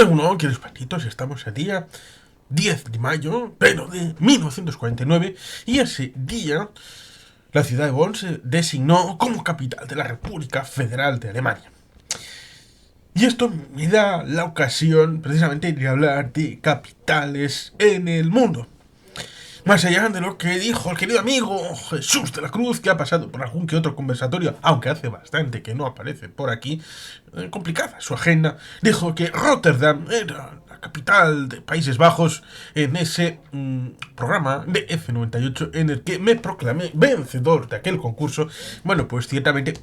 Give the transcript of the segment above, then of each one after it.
Uno, queridos patitos, estamos a día 10 de mayo, pero de 1949, y ese día la ciudad de Bonn se designó como capital de la República Federal de Alemania. Y esto me da la ocasión precisamente de hablar de capitales en el mundo. Más allá de lo que dijo el querido amigo Jesús de la Cruz, que ha pasado por algún que otro conversatorio, aunque hace bastante que no aparece por aquí, complicada su agenda, dijo que Rotterdam era la capital de Países Bajos en ese programa de F98 en el que me proclamé vencedor de aquel concurso. Bueno, pues ciertamente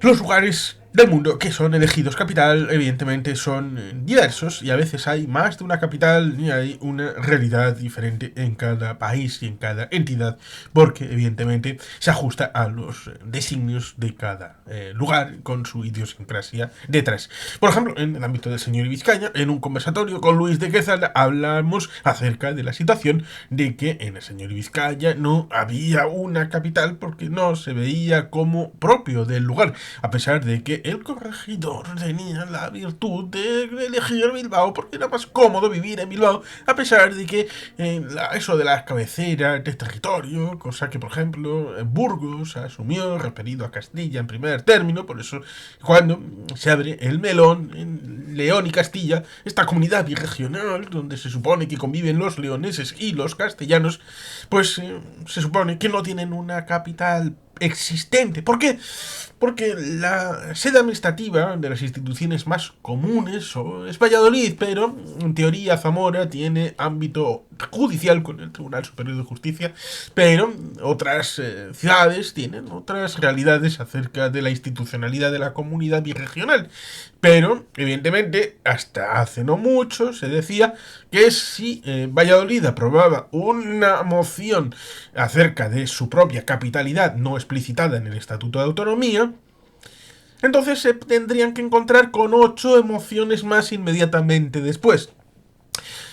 los lugares del mundo que son elegidos capital, evidentemente, son diversos y a veces hay más de una capital y hay una realidad diferente en cada país y en cada entidad, porque evidentemente se ajusta a los designios de cada lugar con su idiosincrasia detrás. Por ejemplo, en el ámbito del señor Vizcaya, en un conversatorio con Luis de Quezada, hablamos acerca de la situación de que en el señor Vizcaya no había una capital porque no se veía como propio del lugar, a pesar de que el corregidor tenía la virtud de elegir Bilbao porque era más cómodo vivir en Bilbao, a pesar de que eso de las cabeceras de territorio, cosa que por ejemplo Burgos asumió referido a Castilla en primer término. Por eso cuando se abre el melón en León y Castilla, esta comunidad birregional donde se supone que conviven los leoneses y los castellanos, pues se supone que no tienen una capital existente. ¿Por qué? Porque la sede administrativa de las instituciones más comunes es Valladolid, pero en teoría Zamora tiene ámbito judicial con el Tribunal Superior de Justicia, pero otras ciudades tienen otras realidades acerca de la institucionalidad de la comunidad birregional. Pero, evidentemente, hasta hace no mucho se decía que si Valladolid aprobaba una moción acerca de su propia capitalidad no explicitada en el Estatuto de Autonomía, entonces se tendrían que encontrar con 8 emociones más inmediatamente después.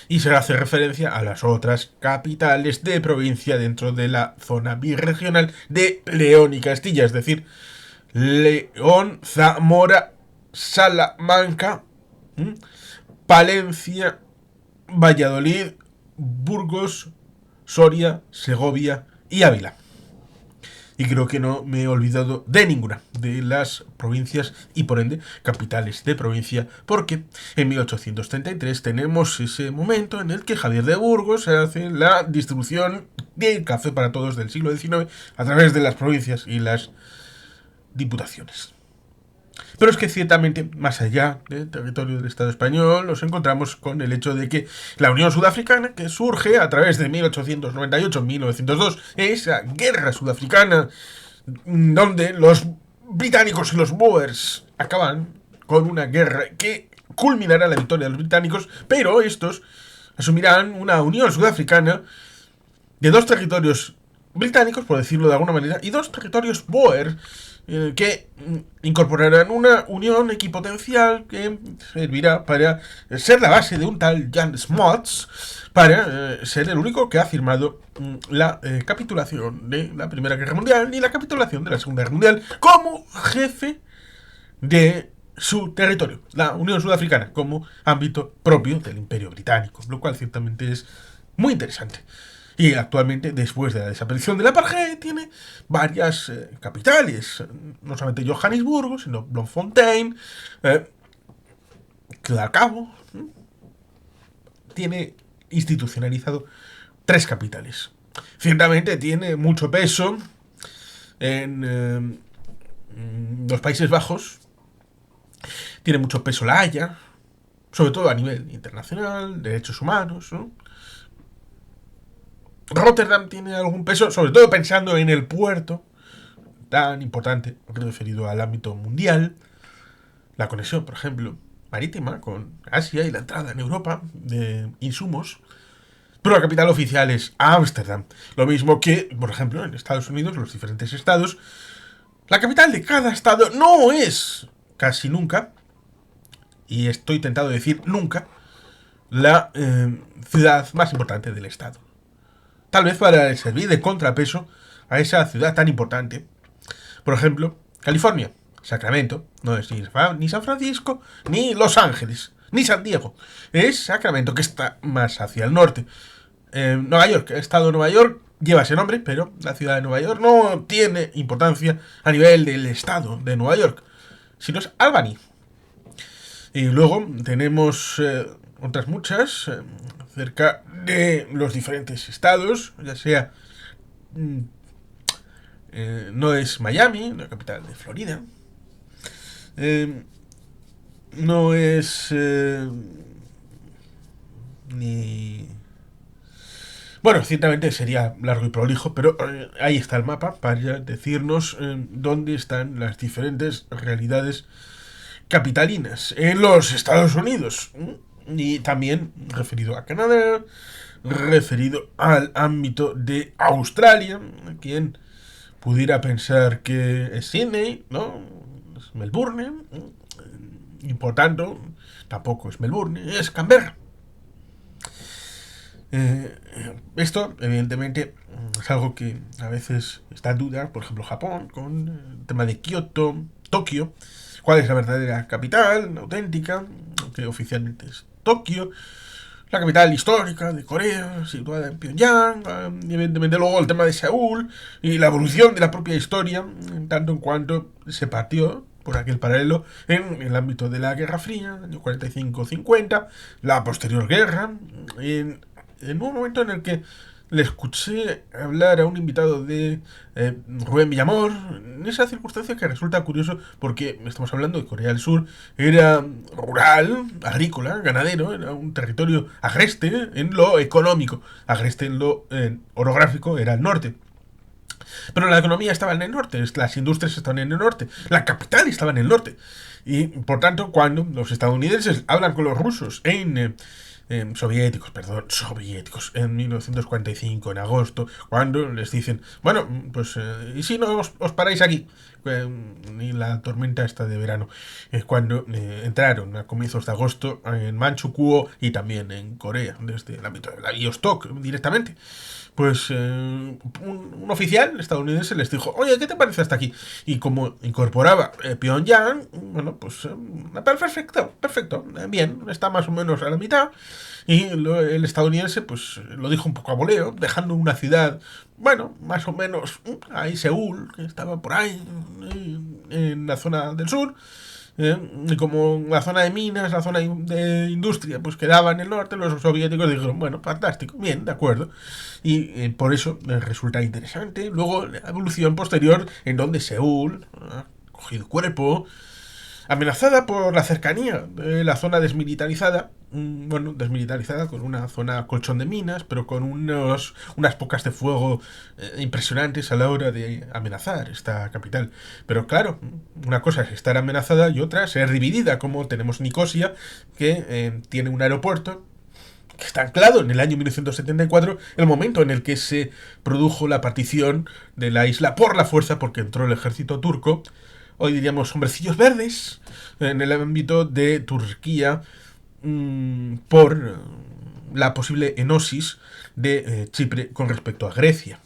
Y se hace referencia a las otras capitales de provincia dentro de la zona birregional de León y Castilla, es decir, León, Zamora, Salamanca, Palencia, Valladolid, Burgos, Soria, Segovia y Ávila. Y creo que no me he olvidado de ninguna de las provincias y por ende capitales de provincia, porque en 1833 tenemos ese momento en el que Javier de Burgos hace la distribución del café para todos del siglo XIX a través de las provincias y las diputaciones. Pero es que ciertamente, más allá del territorio del Estado español, nos encontramos con el hecho de que la Unión Sudafricana, que surge a través de 1898-1902, esa guerra sudafricana donde los británicos y los Boers acaban con una guerra que culminará la victoria de los británicos, pero estos asumirán una Unión Sudafricana de 2 territorios británicos, por decirlo de alguna manera, y 2 territorios Boer, que incorporarán una unión equipotencial que servirá para ser la base de un tal Jan Smuts, para ser el único que ha firmado la capitulación de la Primera Guerra Mundial y la capitulación de la Segunda Guerra Mundial como jefe de su territorio, la Unión Sudafricana, como ámbito propio del Imperio Británico, lo cual ciertamente es muy interesante. Y actualmente, después de la desaparición del apartheid, tiene varias capitales. No solamente Johannesburgo, sino Bloemfontein, Curaçao. Tiene institucionalizado 3 capitales. Ciertamente tiene mucho peso en los Países Bajos. Tiene mucho peso La Haya, sobre todo a nivel internacional, derechos humanos, ¿no? Rotterdam tiene algún peso, sobre todo pensando en el puerto tan importante referido al ámbito mundial, la conexión, por ejemplo, marítima con Asia y la entrada en Europa de insumos. Pero la capital oficial es Ámsterdam. Lo mismo que, por ejemplo, en Estados Unidos, los diferentes estados, la capital de cada estado no es casi nunca, y estoy tentado de decir nunca, la ciudad más importante del estado. Tal vez para servir de contrapeso a esa ciudad tan importante. Por ejemplo, California. Sacramento. No es ni San Francisco, ni Los Ángeles, ni San Diego. Es Sacramento, que está más hacia el norte. Nueva York, el estado de Nueva York lleva ese nombre, pero la ciudad de Nueva York no tiene importancia a nivel del estado de Nueva York, sino es Albany. Y luego tenemos otras muchas cerca de los diferentes estados, ya sea no es Miami, la capital de Florida, no es ni... Bueno, ciertamente sería largo y prolijo, pero ahí está el mapa para decirnos dónde están las diferentes realidades capitalinas en los Estados Unidos. Y también referido a Canadá, referido al ámbito de Australia, quien pudiera pensar que es Sydney, ¿no? Es Melbourne, y por tanto, tampoco es Melbourne, es Canberra. Esto, evidentemente, es algo que a veces está en duda, por ejemplo, Japón, con el tema de Kioto, Tokio. ¿Cuál es la verdadera capital auténtica? Que oficialmente es Tokio. La capital histórica de Corea, situada en Pyongyang. Y evidentemente luego el tema de Seúl y la evolución de la propia historia, en tanto en cuanto se partió por aquel paralelo en el ámbito de la Guerra Fría, año 45-50, la posterior guerra, en un momento en el que le escuché hablar a un invitado de Rubén Villamor, en esa circunstancia que resulta curioso porque estamos hablando de Corea del Sur, era rural, agrícola, ganadero, era un territorio agreste en lo económico, agreste en lo orográfico era el norte. Pero la economía estaba en el norte, las industrias estaban en el norte, la capital estaba en el norte. Y por tanto, cuando los estadounidenses hablan con los rusos soviéticos, en 1945, en agosto, cuando les dicen, bueno, pues, ¿y si no os paráis aquí? Y la tormenta esta de verano, es cuando entraron a comienzos de agosto en Manchukuo y también en Corea, desde el ámbito de Vladivostok directamente. Pues un oficial estadounidense les dijo, oye, ¿qué te parece hasta aquí? Y como incorporaba Pyongyang, bueno, pues perfecto, bien, está más o menos a la mitad. Y el estadounidense pues lo dijo un poco a voleo, dejando una ciudad, bueno, más o menos ahí Seúl, que estaba por ahí, en la zona del sur. Y como la zona de minas, la zona de industria, pues quedaba en el norte, los soviéticos dijeron, bueno, fantástico, bien, de acuerdo. Y por eso resulta interesante. Luego, la evolución posterior, en donde Seúl ha cogido cuerpo, amenazada por la cercanía de la zona desmilitarizada, bueno, desmilitarizada con una zona colchón de minas, pero con unas pocas de fuego impresionantes a la hora de amenazar esta capital. Pero claro, una cosa es estar amenazada y otra ser dividida, como tenemos Nicosia, que tiene un aeropuerto que está anclado en el año 1974, el momento en el que se produjo la partición de la isla por la fuerza, porque entró el ejército turco, hoy diríamos hombrecillos verdes, en el ámbito de Turquía, por la posible enosis de Chipre con respecto a Grecia.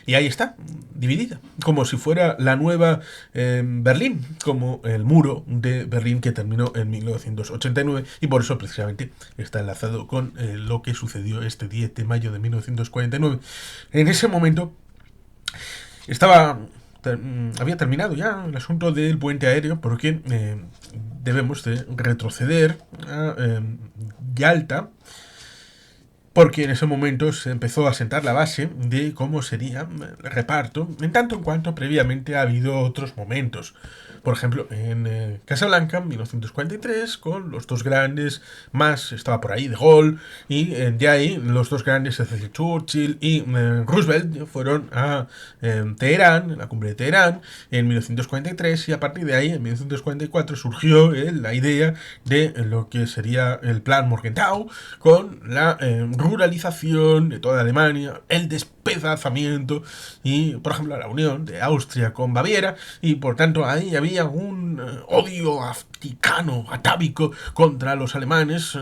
Y ahí está, dividida, como si fuera la nueva Berlín, como el muro de Berlín que terminó en 1989, y por eso precisamente está enlazado con lo que sucedió este 10 de mayo de 1949. En ese momento había terminado ya el asunto del puente aéreo, porque debemos de retroceder a Yalta, porque en ese momento se empezó a sentar la base de cómo sería el reparto, en tanto en cuanto previamente ha habido otros momentos. Por ejemplo, en Casablanca, en 1943, con los dos grandes, más estaba por ahí De Gaulle, y de ahí los dos grandes, es decir, Churchill y Roosevelt, fueron a Teherán, la cumbre de Teherán, en 1943, y a partir de ahí, en 1944, surgió la idea de lo que sería el plan Morgenthau, con la ruralización de toda Alemania, el despedazamiento y, por ejemplo, la unión de Austria con Baviera, y por tanto ahí había un odio antiamericano, atávico contra los alemanes,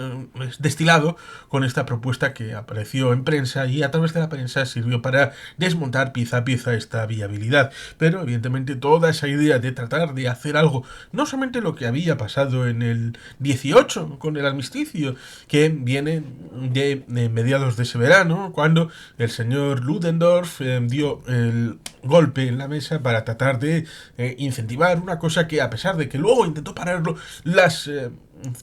destilado con esta propuesta que apareció en prensa y a través de la prensa sirvió para desmontar pieza a pieza esta viabilidad. Pero evidentemente toda esa idea de tratar de hacer algo, no solamente lo que había pasado en el 18 con el armisticio, que viene de mediados de ese verano, cuando el señor Ludendorff dio el golpe en la mesa para tratar de incentivar una cosa que, a pesar de que luego intentó pararlo, las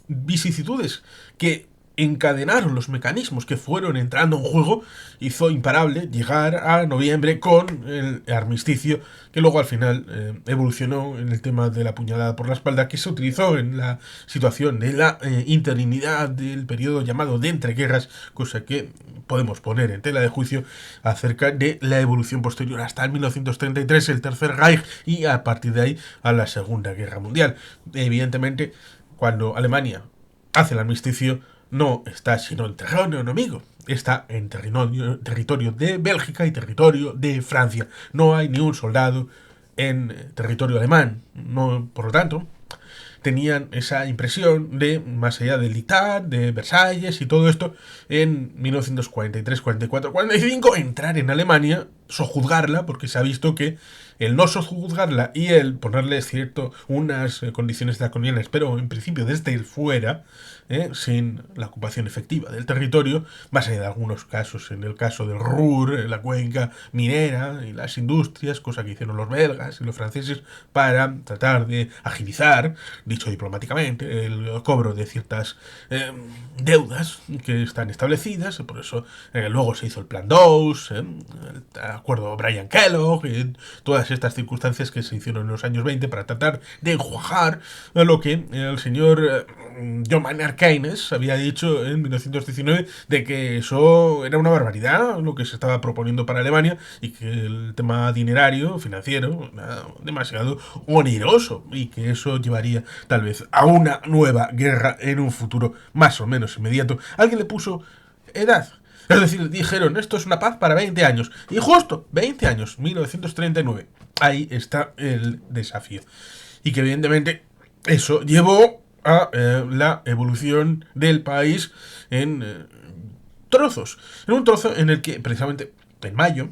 vicisitudes que encadenaron los mecanismos que fueron entrando en juego, hizo imparable llegar a noviembre con el armisticio, que luego al final evolucionó en el tema de la puñalada por la espalda, que se utilizó en la situación de la interinidad del periodo llamado de entreguerras, cosa que podemos poner en tela de juicio acerca de la evolución posterior hasta el 1933, el Tercer Reich, y a partir de ahí a la Segunda Guerra Mundial. Evidentemente, cuando Alemania hace el armisticio, no está sino en terreno enemigo, está en territorio de Bélgica y territorio de Francia. No hay ni un soldado en territorio alemán. No, por lo tanto, tenían esa impresión de, más allá del dictat, de Versalles y todo esto, en 1943, 44, 45, entrar en Alemania, sojuzgarla, porque se ha visto que el no sojuzgarla y el ponerle unas condiciones draconianas, pero en principio desde fuera, sin la ocupación efectiva del territorio, más allá de algunos casos, en el caso del Ruhr, la cuenca minera y las industrias, cosa que hicieron los belgas y los franceses para tratar de agilizar, dicho diplomáticamente, el cobro de ciertas deudas que están establecidas. Por eso luego se hizo el Plan Dawes, el acuerdo Brian Kellogg, todas estas circunstancias que se hicieron en los años 20 para tratar de enjuagar lo que el señor John Maynard Keynes había dicho en 1919, de que eso era una barbaridad lo que se estaba proponiendo para Alemania, y que el tema dinerario, financiero, era demasiado oneroso, y que eso llevaría tal vez a una nueva guerra en un futuro más o menos inmediato. Alguien le puso edad. Es decir, dijeron, esto es una paz para 20 años. Y justo 20 años, 1939. Ahí está el desafío. Y que evidentemente eso llevó a la evolución del país en trozos. En un trozo en el que, precisamente en mayo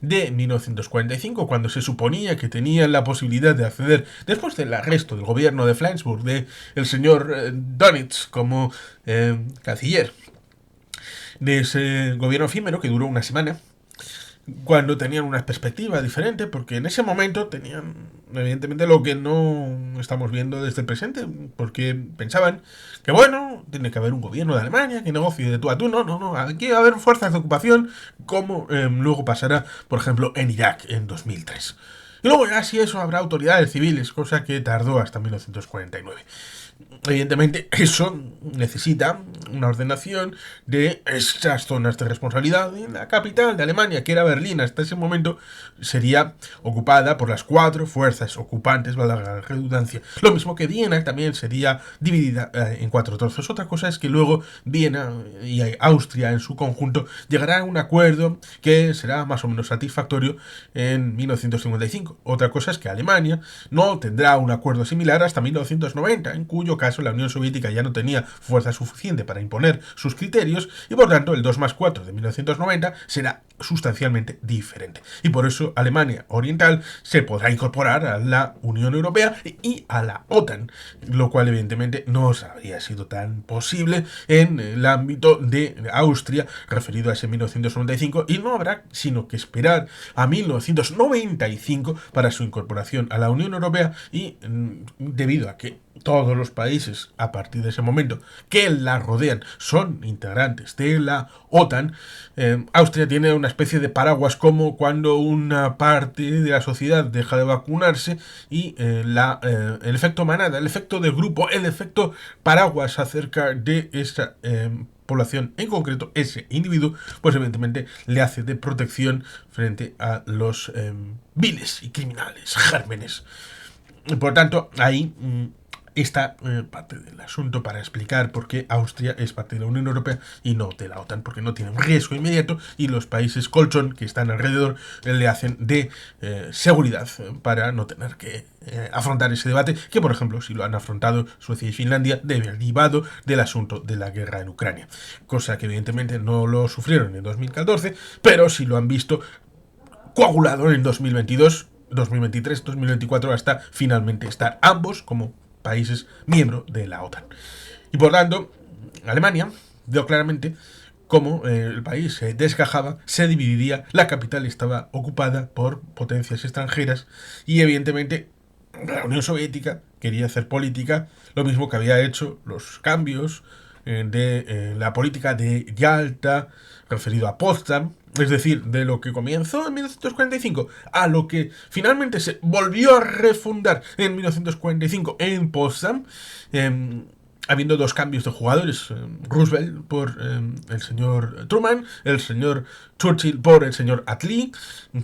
de 1945, cuando se suponía que tenían la posibilidad de acceder, después del arresto del gobierno de Flensburg, de el señor Dönitz como canciller, de ese gobierno efímero que duró una semana, cuando tenían una perspectiva diferente, porque en ese momento tenían evidentemente lo que no estamos viendo desde el presente, porque pensaban que bueno, tiene que haber un gobierno de Alemania que negocie de tú a tú. No, aquí va a haber fuerzas de ocupación, como luego pasará, por ejemplo, en Irak en 2003. Y luego ya si eso habrá autoridades civiles, cosa que tardó hasta 1949. Evidentemente eso necesita una ordenación de esas zonas de responsabilidad. La capital de Alemania, que era Berlín hasta ese momento, sería ocupada por las 4 fuerzas ocupantes, valga la redundancia. Lo mismo que Viena también sería dividida en 4 trozos. Otra cosa es que luego Viena y Austria en su conjunto llegarán a un acuerdo que será más o menos satisfactorio en 1955. Otra cosa es que Alemania no tendrá un acuerdo similar hasta 1990, en cuyo caso la Unión Soviética ya no tenía fuerza suficiente para imponer sus criterios, y por tanto el 2+4 de 1990 será sustancialmente diferente. Y por eso Alemania Oriental se podrá incorporar a la Unión Europea y a la OTAN, lo cual evidentemente no habría sido tan posible en el ámbito de Austria referido a ese 1995, y no habrá sino que esperar a 1995 para su incorporación a la Unión Europea. Y debido a que todos los países a partir de ese momento que la rodean son integrantes de la OTAN, Austria tiene una especie de paraguas, como cuando una parte de la sociedad deja de vacunarse y el efecto manada, el efecto de grupo, el efecto paraguas acerca de esa población en concreto, ese individuo, pues evidentemente le hace de protección frente a los viles y criminales gérmenes. Por tanto, ahí esta parte del asunto para explicar por qué Austria es parte de la Unión Europea y no de la OTAN, porque no tiene un riesgo inmediato y los países colchón que están alrededor le hacen de seguridad para no tener que afrontar ese debate, que por ejemplo si lo han afrontado Suecia y Finlandia derivado del asunto de la guerra en Ucrania, cosa que evidentemente no lo sufrieron en 2014, pero sí lo han visto coagulado en 2022, 2023, 2024 hasta finalmente estar ambos como países miembros de la OTAN. Y por tanto, Alemania vio claramente cómo el país se desgajaba, se dividiría, la capital estaba ocupada por potencias extranjeras y evidentemente la Unión Soviética quería hacer política, lo mismo que había hecho los cambios de la política de Yalta, referido a Potsdam, es decir, de lo que comenzó en 1945 a lo que finalmente se volvió a refundar en 1945 en Potsdam, habiendo dos cambios de jugadores, Roosevelt por el señor Truman, el señor Churchill por el señor Attlee,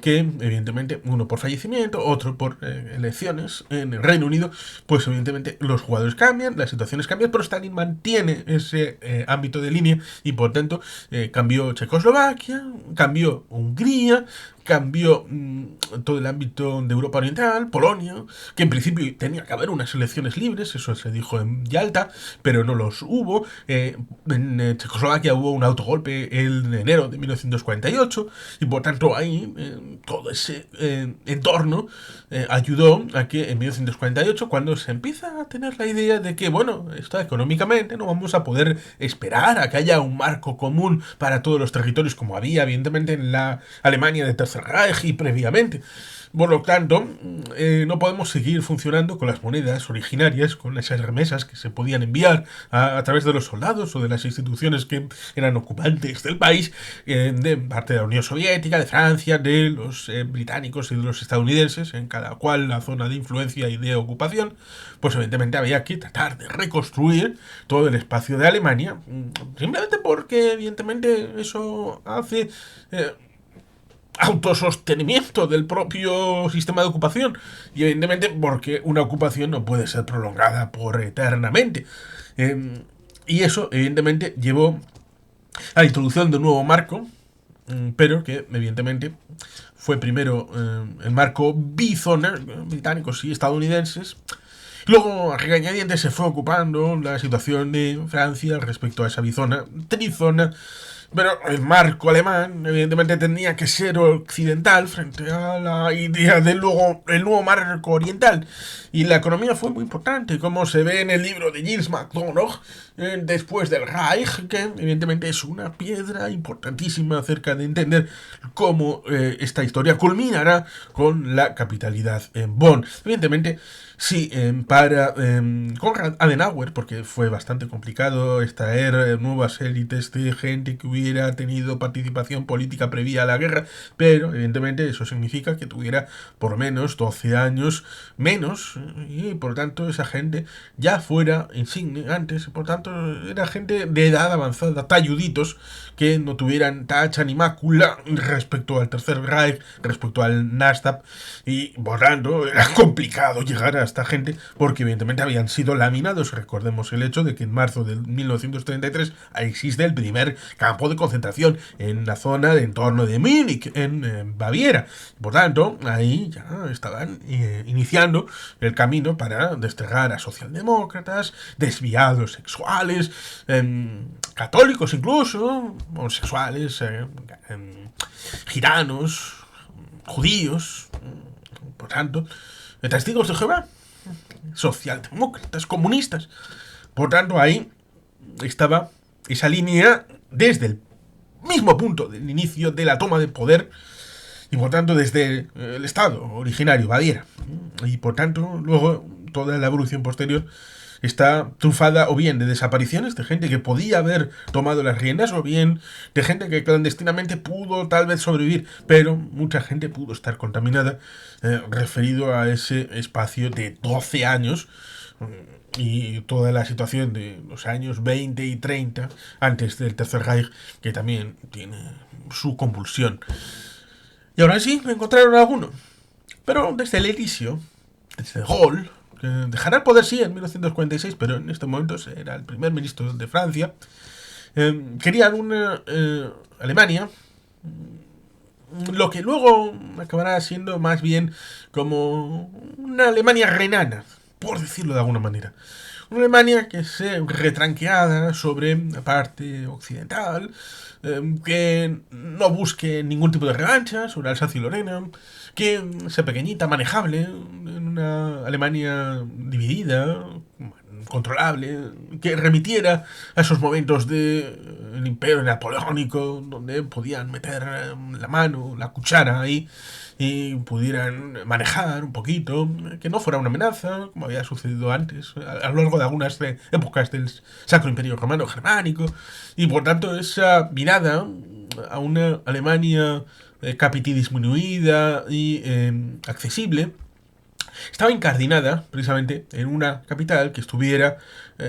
que evidentemente uno por fallecimiento, otro por elecciones en el Reino Unido, pues evidentemente los jugadores cambian, las situaciones cambian, pero Stalin mantiene ese ámbito de línea y por tanto cambió Checoslovaquia, cambió Hungría, cambió todo el ámbito de Europa Oriental, Polonia, que en principio tenía que haber unas elecciones libres, eso se dijo en Yalta, pero no los hubo. En Checoslovaquia hubo un autogolpe en enero de 1948 y por tanto ahí todo ese entorno ayudó a que en 1948, cuando se empieza a tener la idea de que, bueno, esto económicamente no vamos a poder esperar a que haya un marco común para todos los territorios como había evidentemente en la Alemania de Tercer Reich y previamente. Por lo tanto, no podemos seguir funcionando con las monedas originarias, con esas remesas que se podían enviar a través de los soldados o de las instituciones que eran ocupantes del país, de parte de la Unión Soviética, de Francia, de los británicos y de los estadounidenses, en cada cual la zona de influencia y de ocupación. Pues evidentemente había que tratar de reconstruir todo el espacio de Alemania, simplemente porque evidentemente eso hace autosostenimiento del propio sistema de ocupación y evidentemente porque una ocupación no puede ser prolongada por eternamente, y eso evidentemente llevó a la introducción de un nuevo marco, pero que evidentemente fue primero el marco bizona, británicos y estadounidenses. Luego, a regañadientes, se fue ocupando la situación de Francia respecto a esa bizona, trizona. Pero el marco alemán, evidentemente, tenía que ser occidental frente a la idea del el nuevo marco oriental. Y la economía fue muy importante, como se ve en el libro de Gilles MacDonough, después del Reich, que evidentemente es una piedra importantísima acerca de entender cómo esta historia culminará con la capitalidad en Bonn. Evidentemente, sí, para Konrad Adenauer, porque fue bastante complicado extraer nuevas élites de gente que hubiera tenido participación política previa a la guerra, pero evidentemente eso significa que tuviera por lo menos 12 años menos, y por tanto esa gente ya fuera insigne antes, por tanto era gente de edad avanzada, talluditos, que no tuvieran tacha ni mácula respecto al Tercer Reich, respecto al NASDAQ, y por tanto era complicado llegar a esta gente porque evidentemente habían sido laminados. Recordemos el hecho de que en marzo de 1933 existe el primer campo de concentración en la zona de entorno de Múnich, en Baviera. Por tanto, ahí ya estaban iniciando el camino para desterrar a socialdemócratas, desviados sexuales, católicos incluso, homosexuales, gitanos, judíos, por tanto, testigos de Jehová, socialdemócratas, comunistas. Por tanto, ahí estaba esa línea desde el mismo punto del inicio de la toma de poder y por tanto desde el estado originario, Baviera. Y por tanto, luego toda la evolución posterior está trufada o bien de desapariciones de gente que podía haber tomado las riendas o bien de gente que clandestinamente pudo tal vez sobrevivir, pero mucha gente pudo estar contaminada, referido a ese espacio de 12 años y toda la situación de los años 20 y 30 antes del Tercer Reich, que también tiene su convulsión. Y ahora sí, me encontraron alguno. Pero desde el inicio, desde Gaulle, que dejará el poder sí en 1946, pero en este momento era el primer ministro de Francia. Querían una Alemania, lo que luego acabará siendo más bien como una Alemania renana, por decirlo de alguna manera. Una Alemania que se retranqueada sobre la parte occidental, que no busque ningún tipo de revancha sobre Alsacia y Lorena, que sea pequeñita, manejable, en una Alemania dividida, controlable, que remitiera a esos momentos del imperio napoleónico, donde podían meter la mano, la cuchara ahí, y pudieran manejar un poquito, que no fuera una amenaza, como había sucedido antes, a lo largo de algunas épocas del Sacro Imperio Romano Germánico, y por tanto esa mirada a una Alemania capital disminuida y accesible, estaba incardinada precisamente en una capital que estuviera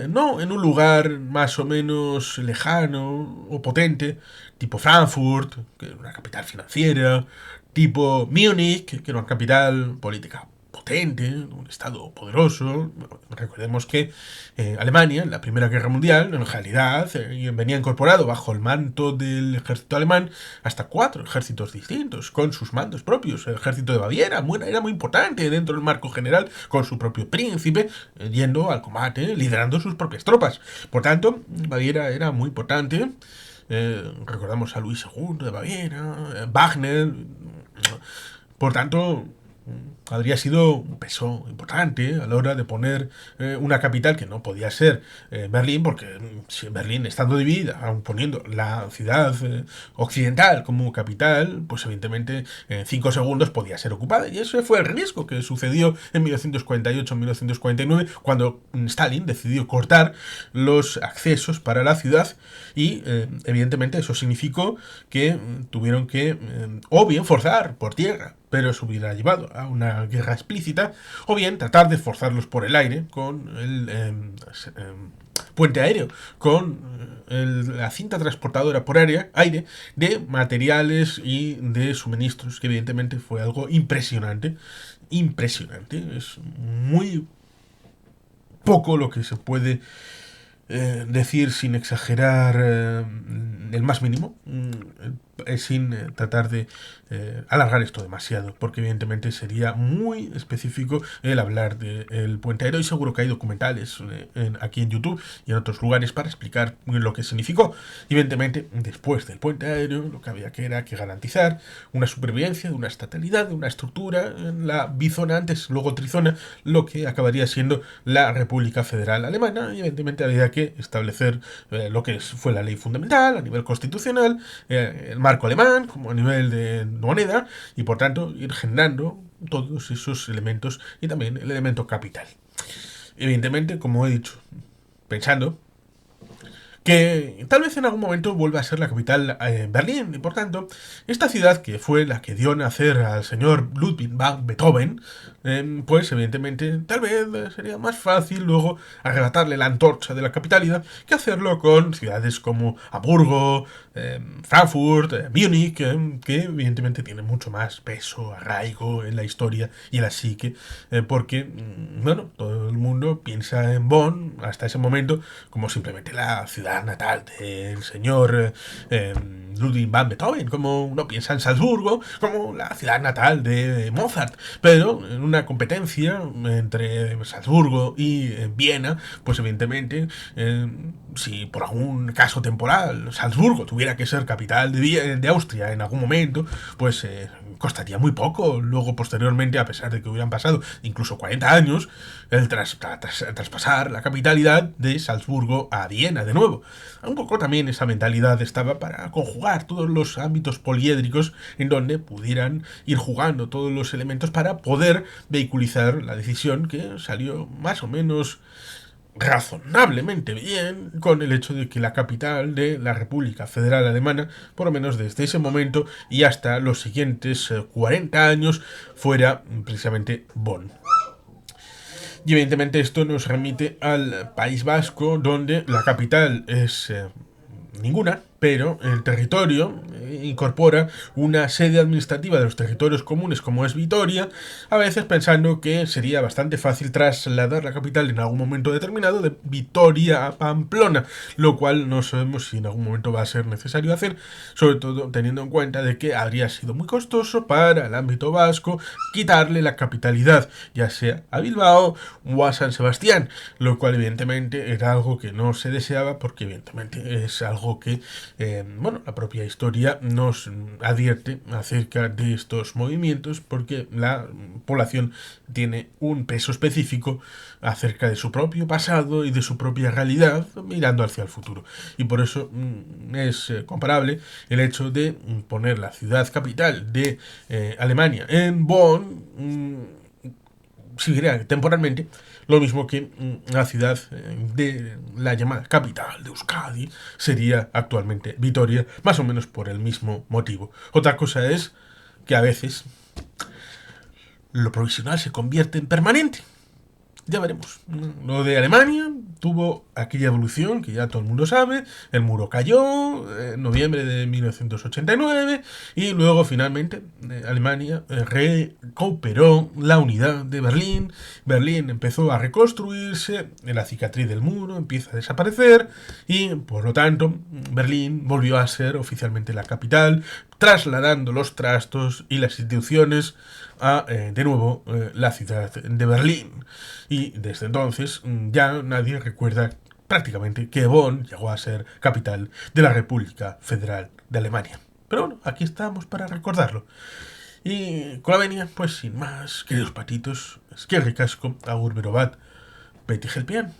no en un lugar más o menos lejano o potente, tipo Frankfurt, que era una capital financiera, tipo Múnich, que era una capital política potente, un estado poderoso. Recordemos que Alemania, en la Primera Guerra Mundial, en realidad venía incorporado bajo el manto del ejército alemán hasta 4 ejércitos distintos, con sus mandos propios. El ejército de Baviera era muy importante dentro del marco general, con su propio príncipe, yendo al combate, liderando sus propias tropas. Por tanto, Baviera era muy importante. Recordamos a Luis II de Baviera, Wagner. Por tanto, habría sido un peso importante a la hora de poner una capital que no podía ser Berlín, porque si Berlín, estando dividida, aun poniendo la ciudad occidental como capital, pues evidentemente en 5 segundos podía ser ocupada. Y ese fue el riesgo que sucedió en 1948-1949, cuando Stalin decidió cortar los accesos para la ciudad, y evidentemente eso significó que tuvieron que o bien forzar por tierra, pero eso hubiera llevado a una guerra explícita, o bien tratar de forzarlos por el aire con el puente aéreo, con la cinta transportadora por aire de materiales y de suministros, que evidentemente fue algo impresionante. Impresionante, es muy poco lo que se puede decir sin exagerar el más mínimo, sin tratar de alargar esto demasiado, porque evidentemente sería muy específico el hablar del puente aéreo, y seguro que hay documentales aquí en YouTube y en otros lugares para explicar lo que significó. Evidentemente, después del puente aéreo, lo que había que era que garantizar una supervivencia de una estatalidad, de una estructura en la bizona, antes luego trizona, lo que acabaría siendo la República Federal Alemana, y evidentemente había que establecer lo que fue la ley fundamental a nivel constitucional, el marco alemán como a nivel de moneda, y por tanto ir generando todos esos elementos, y también el elemento capital. Evidentemente, como he dicho, pensando que tal vez en algún momento vuelva a ser la capital Berlín, y por tanto, esta ciudad, que fue la que dio nacer al señor Ludwig van Beethoven, pues evidentemente tal vez sería más fácil luego arrebatarle la antorcha de la capitalidad que hacerlo con ciudades como Hamburgo, Frankfurt, Múnich, que evidentemente tienen mucho más peso, arraigo en la historia y en la psique, porque, bueno, todo el mundo piensa en Bonn hasta ese momento como simplemente la ciudad natal del señor Ludwig van Beethoven, como uno piensa en Salzburgo como la ciudad natal de Mozart. Pero en una competencia entre Salzburgo y Viena, pues evidentemente, si por algún caso temporal Salzburgo tuviera que ser capital de Austria en algún momento, pues costaría muy poco luego posteriormente, a pesar de que hubieran pasado incluso 40 años, el traspasar la capitalidad de Salzburgo a Viena de nuevo. Un poco también esa mentalidad estaba para conjugar todos los ámbitos poliédricos en donde pudieran ir jugando todos los elementos para poder vehiculizar la decisión, que salió más o menos razonablemente bien con el hecho de que la capital de la República Federal Alemana, por lo menos desde ese momento y hasta los siguientes 40 años, fuera precisamente Bonn. Y evidentemente esto nos remite al País Vasco, donde la capital es ninguna, pero el territorio incorpora una sede administrativa de los territorios comunes como es Vitoria, a veces pensando que sería bastante fácil trasladar la capital en algún momento determinado de Vitoria a Pamplona, lo cual no sabemos si en algún momento va a ser necesario hacer, sobre todo teniendo en cuenta de que habría sido muy costoso para el ámbito vasco quitarle la capitalidad, ya sea a Bilbao o a San Sebastián, lo cual evidentemente era algo que no se deseaba porque evidentemente es algo que la propia historia nos advierte acerca de estos movimientos porque la población tiene un peso específico acerca de su propio pasado y de su propia realidad mirando hacia el futuro. Y por eso es comparable el hecho de poner la ciudad capital de Alemania en Bonn, seguirá temporalmente lo mismo que la ciudad de la llamada capital de Euskadi sería actualmente Vitoria, más o menos por el mismo motivo. Otra cosa es que a veces lo provisional se convierte en permanente. Ya veremos. Lo de Alemania tuvo aquella evolución que ya todo el mundo sabe. El muro cayó en noviembre de 1989 y luego finalmente Alemania recuperó la unidad de Berlín. Berlín empezó a reconstruirse, la cicatriz del muro empieza a desaparecer y por lo tanto Berlín volvió a ser oficialmente la capital, trasladando los trastos y las instituciones a, de nuevo, la ciudad de Berlín. Y desde entonces ya nadie recuerda prácticamente que Bonn llegó a ser capital de la República Federal de Alemania. Pero bueno, aquí estamos para recordarlo. Y con la venia, pues sin más, queridos patitos, es que ricasco, agur berobat, beti gelpian.